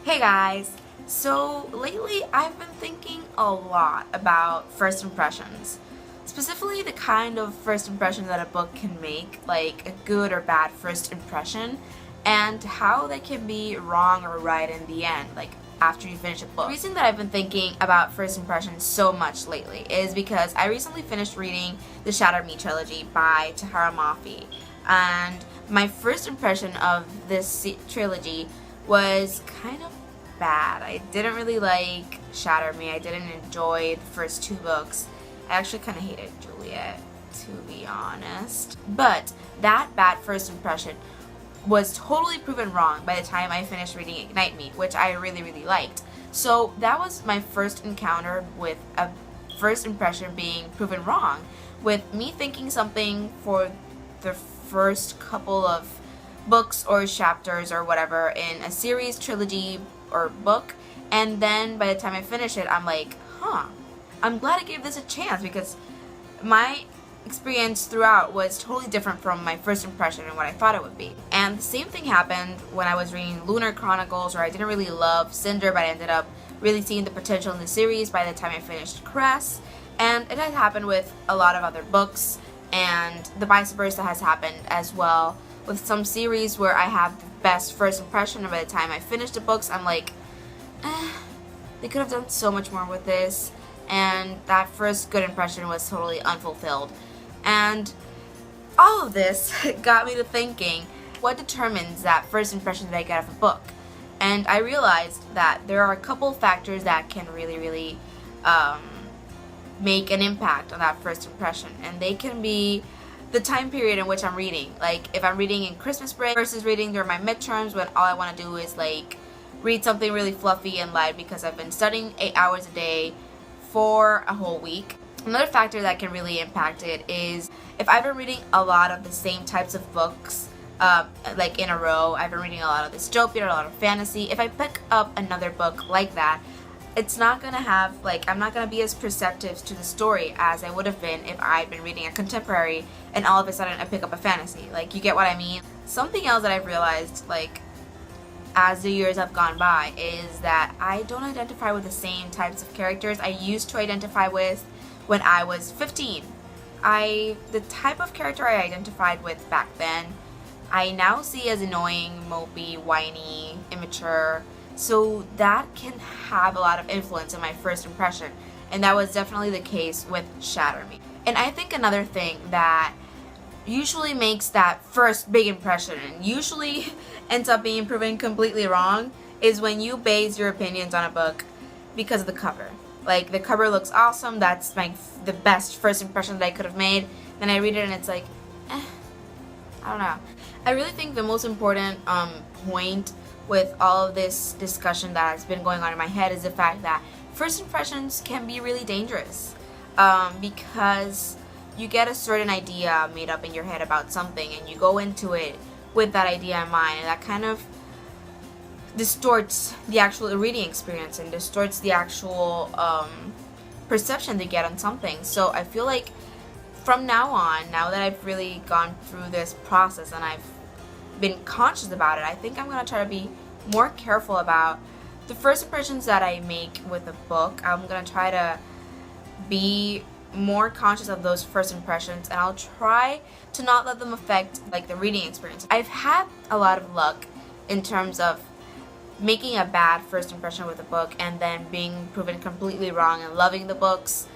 Hey guys! So lately I've been thinking a lot about first impressions. Specifically the kind of first impression that a book can make, like a good or bad first impression, and how they can be wrong or right in the end, like after you finish a book. The reason that I've been thinking about first impressions so much lately is because I recently finished reading the Shatter Me trilogy by Tahara Mafi, and my first impression of this trilogy was kind of bad. I didn't really like Shatter Me. I didn't enjoy the first two books. I actually kind of hated Juliet, to be honest. But that bad first impression was totally proven wrong by the time I finished reading Ignite Me, which I really liked. So that was my first encounter with a first impression being proven wrong, with me thinking something for the first couple of books or chapters or whatever in a series, trilogy, or book, and then by the time I finish it, I'm like, I'm glad I gave this a chance, because my experience throughout was totally different from my first impression and what I thought it would be. And the same thing happened when I was reading Lunar Chronicles, where I didn't really love Cinder, but I ended up really seeing the potential in the series by the time I finished Cress. And it had happened with a lot of other books, and the vice versa has happened as well with some series where I have the best first impression, and by the time I finish the books, I'm like, they could have done so much more with this, and that first good impression was totally unfulfilled. And all of this got me to thinking, what determines that first impression that I get of a book? And I realized that there are a couple factors that can really make an impact on that first impression, and they can be the time period in which I'm reading. Like if I'm reading in Christmas break versus reading during my midterms, when all I want to do is like read something really fluffy and light because I've been studying 8 hours a day for a whole week. Another factor that can really impact it is if I've been reading a lot of the same types of books like in a row. I've been reading a lot of dystopia, a lot of fantasy. If I pick up another book like that, it's not gonna have, like, I'm not gonna be as perceptive to the story as I would have been if I'd been reading a contemporary and all of a sudden I pick up a fantasy. Like, you get what I mean? Something else that I've realized, like, as the years have gone by, is that I don't identify with the same types of characters I used to identify with when I was 15. The type of character I identified with back then, I now see as annoying, mopey, whiny, immature. So that can have a lot of influence in my first impression, and that was definitely the case with Shatter Me. And I think another thing that usually makes that first big impression and usually ends up being proven completely wrong is when you base your opinions on a book because of the cover. Like, the cover looks awesome, that's the best first impression that I could have made. Then I read it and it's like, I don't know. I really think the most important point with all of this discussion that has been going on in my head is the fact that first impressions can be really dangerous, because you get a certain idea made up in your head about something and you go into it with that idea in mind, and that kind of distorts the actual reading experience and distorts the actual perception they get on something. So I feel like from now on, now that I've really gone through this process and I've been conscious about it, I think I'm going to try to be more careful about the first impressions that I make with a book. I'm going to try to be more conscious of those first impressions, and I'll try to not let them affect like the reading experience. I've had a lot of luck in terms of making a bad first impression with a book and then being proven completely wrong and loving the books.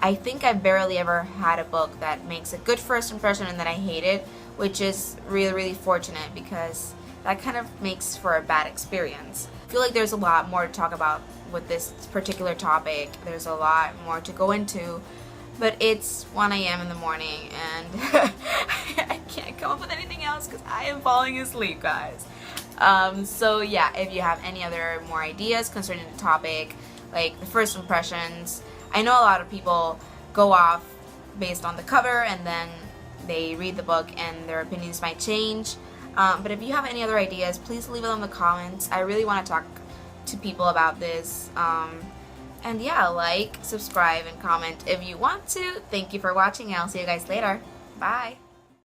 I think I've barely ever had a book that makes a good first impression and then I hate it, which is really fortunate, because that kind of makes for a bad experience. I feel like there's a lot more to talk about with this particular topic. There's a lot more to go into, but it's 1 a.m. in the morning and I can't come up with anything else because I am falling asleep, guys. So yeah, if you have any other more ideas concerning the topic, like the first impressions, I know a lot of people go off based on the cover and then they read the book and their opinions might change. But if you have any other ideas, please leave them in the comments. I really want to talk to people about this. And yeah, like, subscribe, and comment if you want to. Thank you for watching, and I'll see you guys later. Bye!